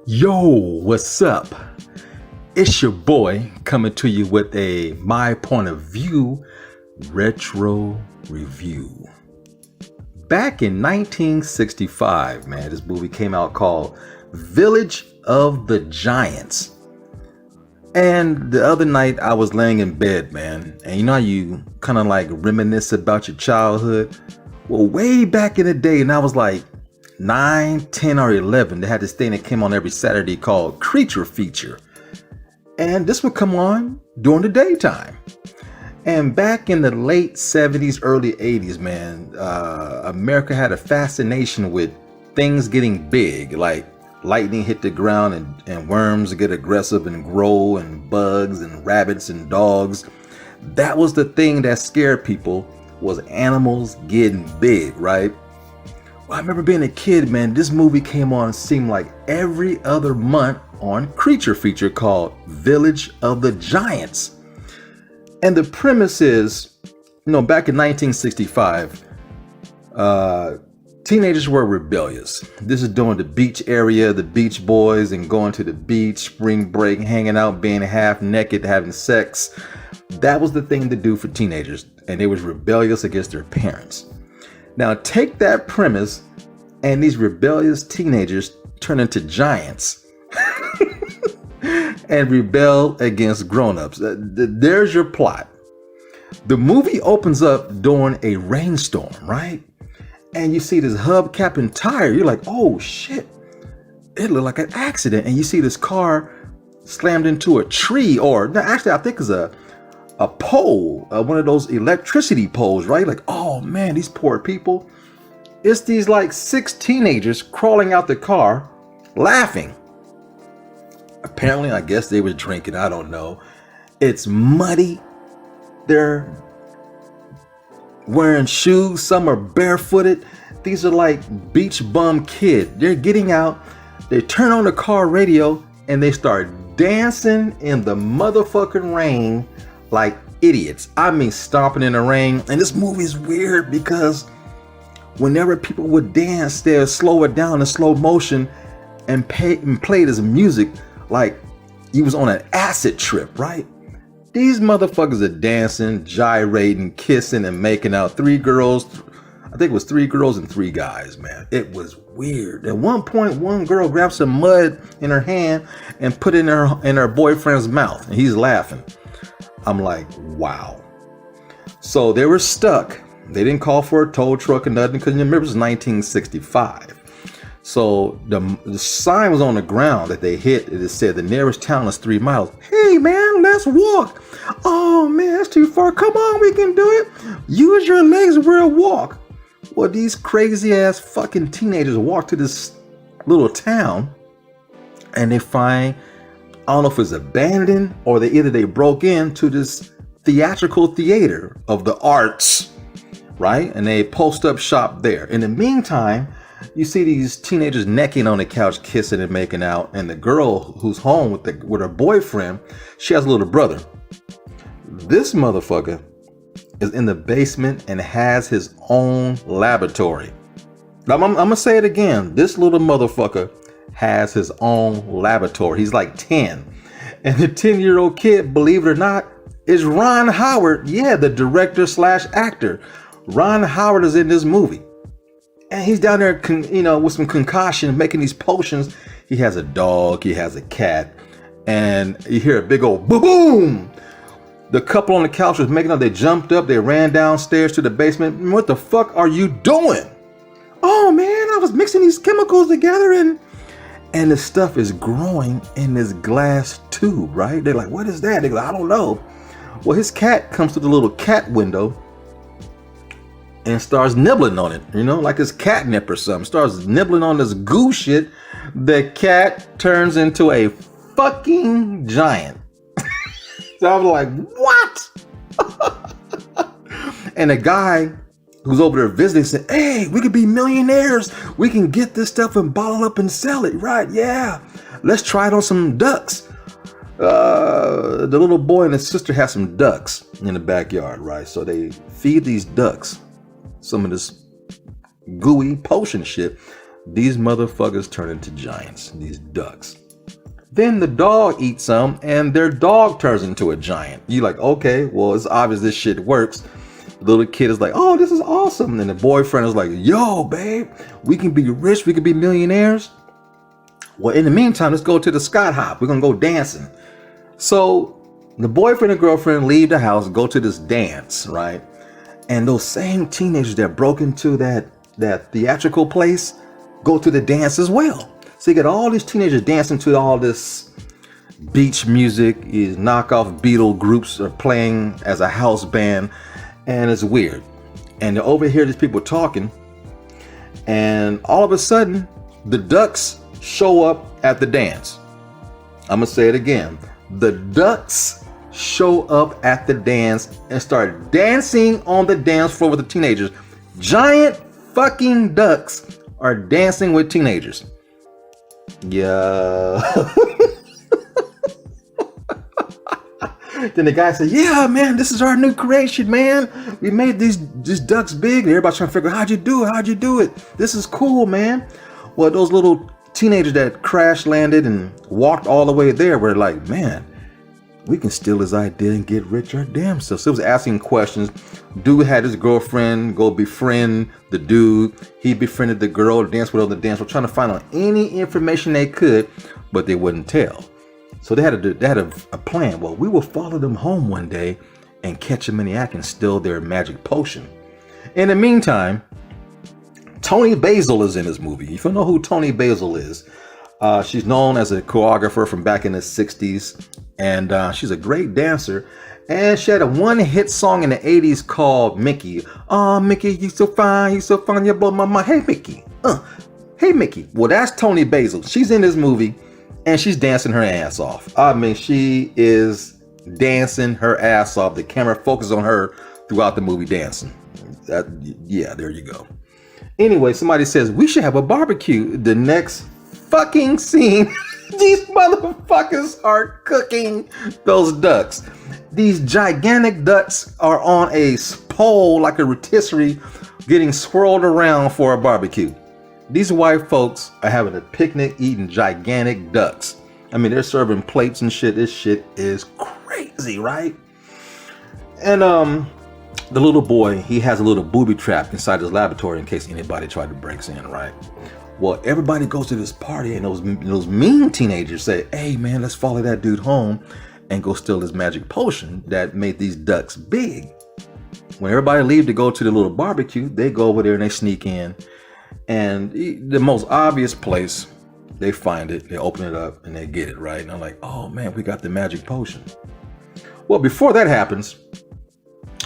Yo, what's up? It's your boy coming to you with a My Point of View retro review. Back in 1965, man, this movie came out called Village of the Giants. And the other night I was laying in bed, man, and you know how you kind of like reminisce about your childhood? Well, way back in the day, and I was like 9, 10, or 11, they had this thing that came on every Saturday called Creature Feature. And this would come on during the daytime. And back in the late 70s, early 80s, man, America had a fascination with things getting big, like lightning hit the ground and worms get aggressive and grow, and bugs and rabbits and dogs. That was the thing that scared people, was animals getting big, right? Well, I remember being a kid, man, this movie came on, seemed like every other month on Creature Feature called Village of the Giants. And the premise is, back in 1965, teenagers were rebellious. This is during the beach area, the Beach Boys, and going to the beach, spring break, hanging out, being half naked, having sex. That was the thing to do for teenagers, and they was rebellious against their parents. Now take that premise, and these rebellious teenagers turn into giants and rebel against grown-ups. There's your plot. The movie opens up during a rainstorm, right? And you see this hubcap and tire. You're like, oh shit, it looked like an accident. And you see this car slammed into a tree, or no, actually I think it's a pole, one of those electricity poles, right? Like, oh man, these poor people. It's these like 6 teenagers crawling out the car laughing. Apparently, I guess they were drinking, I don't know. It's muddy. They're wearing shoes, some are barefooted. These are like beach bum kids. They're getting out, they turn on the car radio, and they start dancing in the motherfucking rain like idiots. I mean, stomping in the rain. And this movie is weird because whenever people would dance, they'll slow it down in slow motion and play this music like you was on an acid trip, right? These motherfuckers are dancing, gyrating, kissing, and making out. 3 girls, I think it was 3 girls and 3 guys, man. It was weird. At one point, one girl grabbed some mud in her hand and put it in her boyfriend's mouth, and he's laughing. I'm like, wow. So they were stuck. They didn't call for a tow truck or nothing, because remember, it was 1965. So the sign was on the ground that they hit. It said the nearest town is 3 miles. Hey man, let's walk. Oh man, that's too far. Come on, we can do it. Use your legs, we'll walk. Well, these crazy ass fucking teenagers walk to this little town, and they find, I don't know if it's abandoned or they broke into this theatrical theater of the arts, right? And they post up shop there. In the meantime, you see these teenagers necking on the couch, kissing and making out. And the girl who's home with her boyfriend, she has a little brother. This motherfucker is in the basement and has his own laboratory. Now, I'm gonna say it again. This little motherfucker has his own laboratory. He's like 10. And the 10-year-old kid, believe it or not, is Ron Howard. Yeah, the director / actor. Ron Howard is in this movie. And he's down there, with some concoction, making these potions. He has a dog, he has a cat, and you hear a big old boom. The couple on the couch was making up. They jumped up, they ran downstairs to the basement. What the fuck are you doing? Oh man, I was mixing these chemicals together, and the stuff is growing in this glass tube, right? They're like, what is that? They go, I don't know. Well, his cat comes to the little cat window and starts nibbling on it, like it's catnip or something. Starts nibbling on this goo shit. The cat turns into a fucking giant. So I was like, what? And the guy who's over there visiting said, hey, we could be millionaires. We can get this stuff and bottle up and sell it, right? Yeah, let's try it on some ducks. The little boy and his sister have some ducks in the backyard, right? So they feed these ducks some of this gooey potion shit. these motherfuckers turn into giants, these ducks. Then the dog eats some and their dog turns into a giant. You're like, okay, well, it's obvious this shit works. The little kid is like, oh, this is awesome. And then the boyfriend is like, yo, babe, we can be rich, we can be millionaires. Well, in the meantime, let's go to the Scott Hop. We're gonna go dancing. So the boyfriend and girlfriend leave the house, go to this dance, right? And those same teenagers that broke into that theatrical place go to the dance as well. So you get all these teenagers dancing to all this beach music. These knockoff Beatle groups are playing as a house band, and it's weird. And you overhear these people talking, and all of a sudden, the ducks show up at the dance. I'm gonna say it again. The ducks show up at the dance and start dancing on the dance floor with the teenagers. Giant fucking ducks are dancing with teenagers. Yeah. Then the guy said, yeah, man, this is our new creation, man. We made these ducks big. Everybody's trying to figure out, how'd you do it? This is cool, man. Well, those little teenagers that crash landed and walked all the way there were like, man, we can steal his idea and get rich our damn self. So it was asking questions. Dude had his girlfriend go befriend the dude. He befriended the girl, danced with her on the dance floor, trying to find out any information they could, but they wouldn't tell. So they had a plan. Well, we will follow them home one day and catch them in the act and steal their magic potion. In the meantime, Toni Basil is in this movie. If you know who Toni Basil is, she's known as a choreographer from back in the 60s, and she's a great dancer. And she had a one-hit song in the 80s called Mickey. Oh, Mickey, you so fine, you blow my mind. Hey, Mickey. Hey, Mickey. Well, that's Toni Basil. She's in this movie, and she's dancing her ass off. I mean, she is dancing her ass off. The camera focuses on her throughout the movie dancing. Yeah, there you go. Anyway, somebody says, we should have a barbecue. The next fucking scene, these motherfuckers are cooking those ducks. These gigantic ducks are on a pole like a rotisserie getting swirled around for a barbecue. These white folks are having a picnic eating gigantic ducks. I mean, they're serving plates and shit. This shit is crazy, right? And the little boy, he has a little booby trap inside his laboratory in case anybody tried to break in, right? Well, everybody goes to this party and those mean teenagers say, hey man, let's follow that dude home and go steal his magic potion that made these ducks big. When everybody leaves to go to the little barbecue, they go over there and they sneak in. And the most obvious place, they find it, they open it up and they get it, right? And I'm like, oh man, we got the magic potion. Well, before that happens,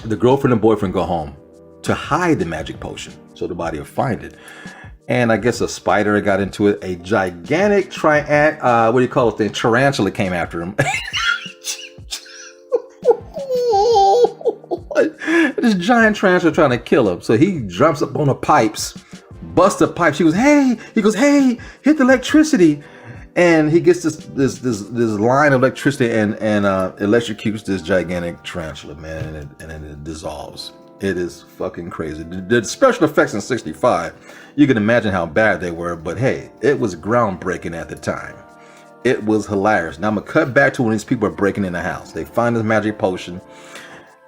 the girlfriend and boyfriend go home to hide the magic potion so nobody will find it. And I guess a spider got into it. A gigantic tarantula came after him. This giant tarantula trying to kill him. So he jumps up on the pipes, busts the pipes. He goes, hey, hit the electricity. And he gets this line of electricity and electrocutes this gigantic tarantula, man, and it dissolves. It is fucking crazy. The special effects in '65, you can imagine how bad they were, but hey, it was groundbreaking at the time. It was hilarious. Now I'm gonna cut back to when these people are breaking in the house. They find this magic potion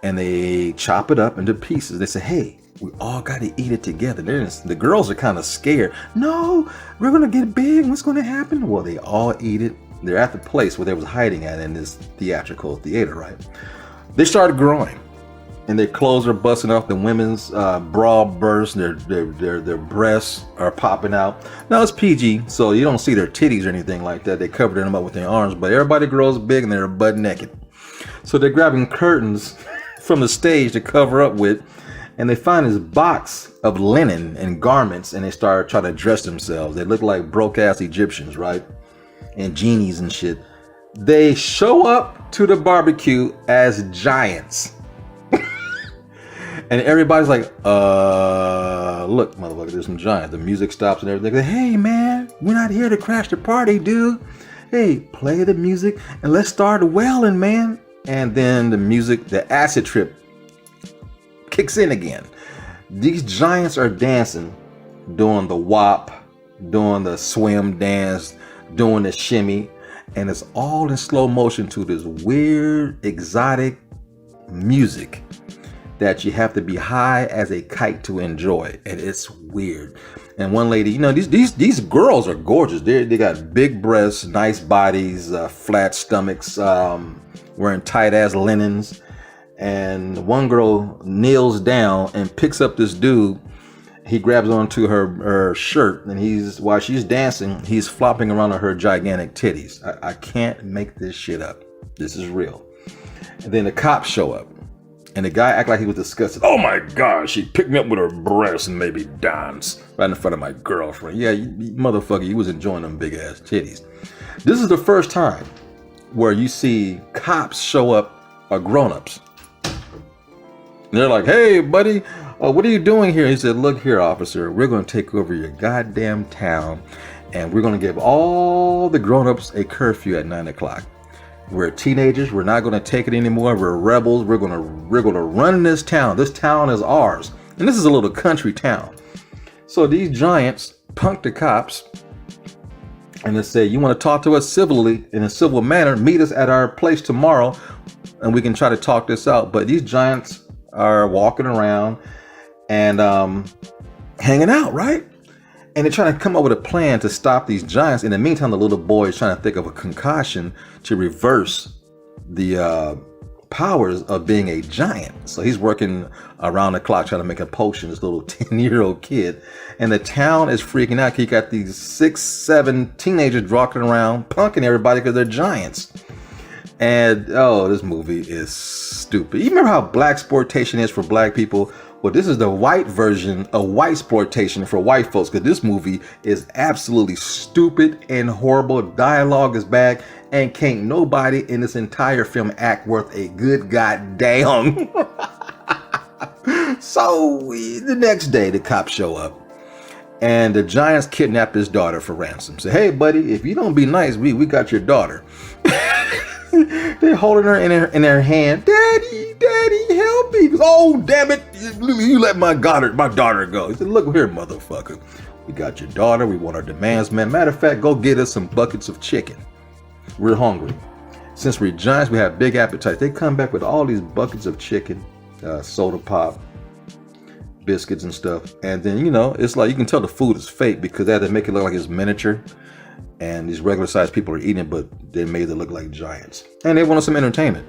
and they chop it up into pieces. They say, hey, we all got to eat it together. The girls are kind of scared. No, we're going to get big. What's going to happen? Well, they all eat it. They're at the place where they was hiding at in this theatrical theater, right? They started growing and their clothes are busting off. The women's bra bursts. Their breasts are popping out. Now it's PG, so you don't see their titties or anything like that. They covered them up with their arms, but everybody grows big and they're butt naked. So they're grabbing curtains from the stage to cover up with. And they find this box of linen and garments and they start trying to dress themselves. They look like broke-ass Egyptians, right? And genies and shit. They show up to the barbecue as giants. And everybody's like, look, motherfucker, there's some giants. The music stops and everything. They go, hey, man, we're not here to crash the party, dude. Hey, play the music and let's start wailing, man. And then the music, the acid trip kicks in again. These giants are dancing, doing the WAP, doing the swim dance, doing the shimmy, and it's all in slow motion to this weird, exotic music that you have to be high as a kite to enjoy, and it's weird. And one lady, these girls are gorgeous. They got big breasts, nice bodies, flat stomachs, wearing tight ass linens. And one girl kneels down and picks up this dude. He grabs onto her shirt, and while she's dancing, he's flopping around on her gigantic titties. I can't make this shit up. This is real. And then the cops show up. And the guy acted like he was disgusted. Oh my God, she picked me up with her breasts and made me dance right in front of my girlfriend. Yeah, you motherfucker, you was enjoying them big ass titties. This is the first time where you see cops show up, or grown-ups. And they're like, hey, buddy, what are you doing here? He said, look here, officer, we're going to take over your goddamn town, and we're going to give all the grown-ups a curfew at 9 o'clock. We're teenagers. We're not going to take it anymore. We're rebels. We're going to run this town. This town is ours. And this is a little country town. So these giants punk the cops and they say, you want to talk to us civilly, in a civil manner, meet us at our place tomorrow and we can try to talk this out. But these giants are walking around and hanging out, right? And they're trying to come up with a plan to stop these giants. In the meantime, the little boy is trying to think of a concoction to reverse the powers of being a giant. So he's working around the clock trying to make a potion, this little 10-year-old kid. And the town is freaking out. You got these 6, 7 teenagers walking around punking everybody because they're giants. And this movie is stupid. You remember how blaxploitation is for black people? Well, this is the white version of whitesploitation for white folks, because this movie is absolutely stupid and horrible. Dialogue is bad, and can't nobody in this entire film act worth a good goddamn. So the next day, the cops show up, and the giants kidnap his daughter for ransom. Say, hey, buddy, if you don't be nice, we got your daughter. They're holding her in their hand. Daddy, help me. Oh, damn it. You let my daughter go. He said, look here, motherfucker. We got your daughter. We want our demands, man. Matter of fact, go get us some buckets of chicken. We're hungry. Since we're giants, we have big appetites. They come back with all these buckets of chicken, soda pop, biscuits and stuff. And then, it's like you can tell the food is fake because they had to make it look like it's miniature. And these regular sized people are eating it, but they made it look like giants. And they wanted some entertainment.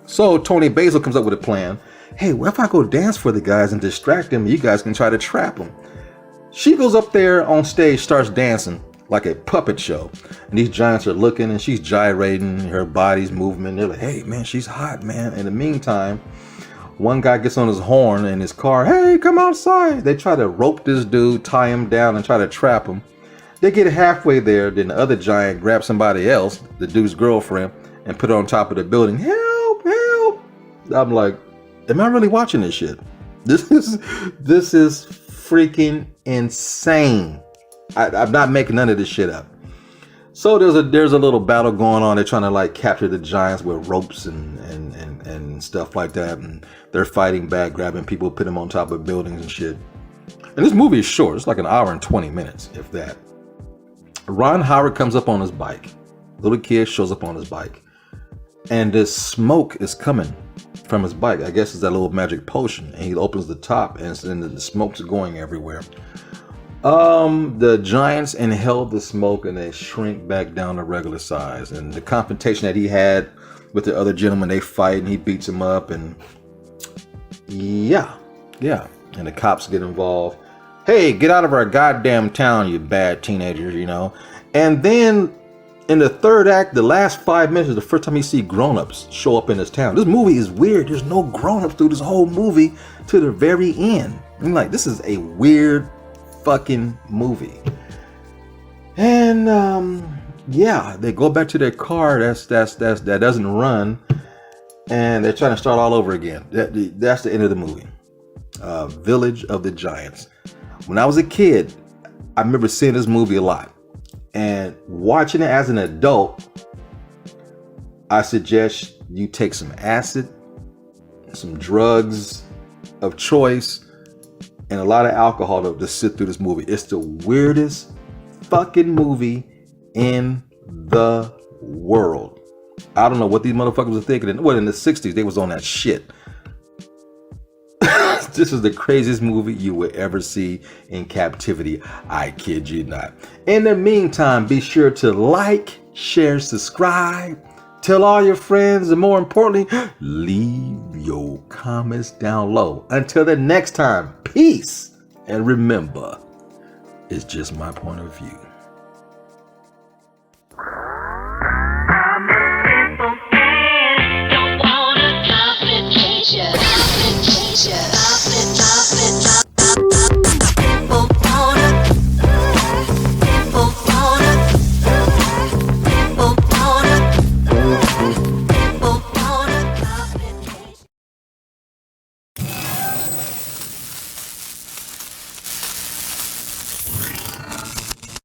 So Tony Basil comes up with a plan. Hey, what if I go dance for the guys and distract them? You guys can try to trap them. She goes up there on stage, starts dancing like a puppet show. And these giants are looking and she's gyrating, her body's moving. They're like, hey, man, she's hot, man. In the meantime, one guy gets on his horn in his car. Hey, come outside. They try to rope this dude, tie him down and try to trap him. They get halfway there, then the other giant grabs somebody else, the dude's girlfriend, and put her on top of the building. Help, help. I'm like, am I really watching this shit? This is freaking insane. I'm not making none of this shit up. So there's a little battle going on. They're trying to like capture the giants with ropes and stuff like that. And they're fighting back, grabbing people, putting them on top of buildings and shit. And this movie is short. It's like an hour and 20 minutes, if that. Ron Howard comes up on his bike. Little kid shows up on his bike. And this smoke is coming from his bike. I guess it's that little magic potion. And he opens the top and then the smoke's going everywhere. The giants inhale the smoke and they shrink back down to regular size. And the confrontation that he had with the other gentleman, they fight and he beats him up. And yeah. And the cops get involved. Hey, get out of our goddamn town, you bad teenagers, And then in the third act, the last 5 minutes is the first time you see grown-ups show up in this town. This movie is weird. There's no grown-ups through this whole movie to the very end. I'm like, this is a weird fucking movie. And they go back to their car that doesn't run, and they're trying to start all over again. That's the end of the movie. Village of the Giants. When I was a kid, I remember seeing this movie a lot. And watching it as an adult, I suggest you take some acid, some drugs of choice, and a lot of alcohol to sit through this movie. It's the weirdest fucking movie in the world. I don't know what these motherfuckers were thinking. In the 60s, they was on that shit. This is the craziest movie you will ever see in captivity. I kid you not. In the meantime, be sure to like, share, subscribe, tell all your friends, and more importantly, leave your comments down low. Until the next time, peace. And remember, it's just my point of view.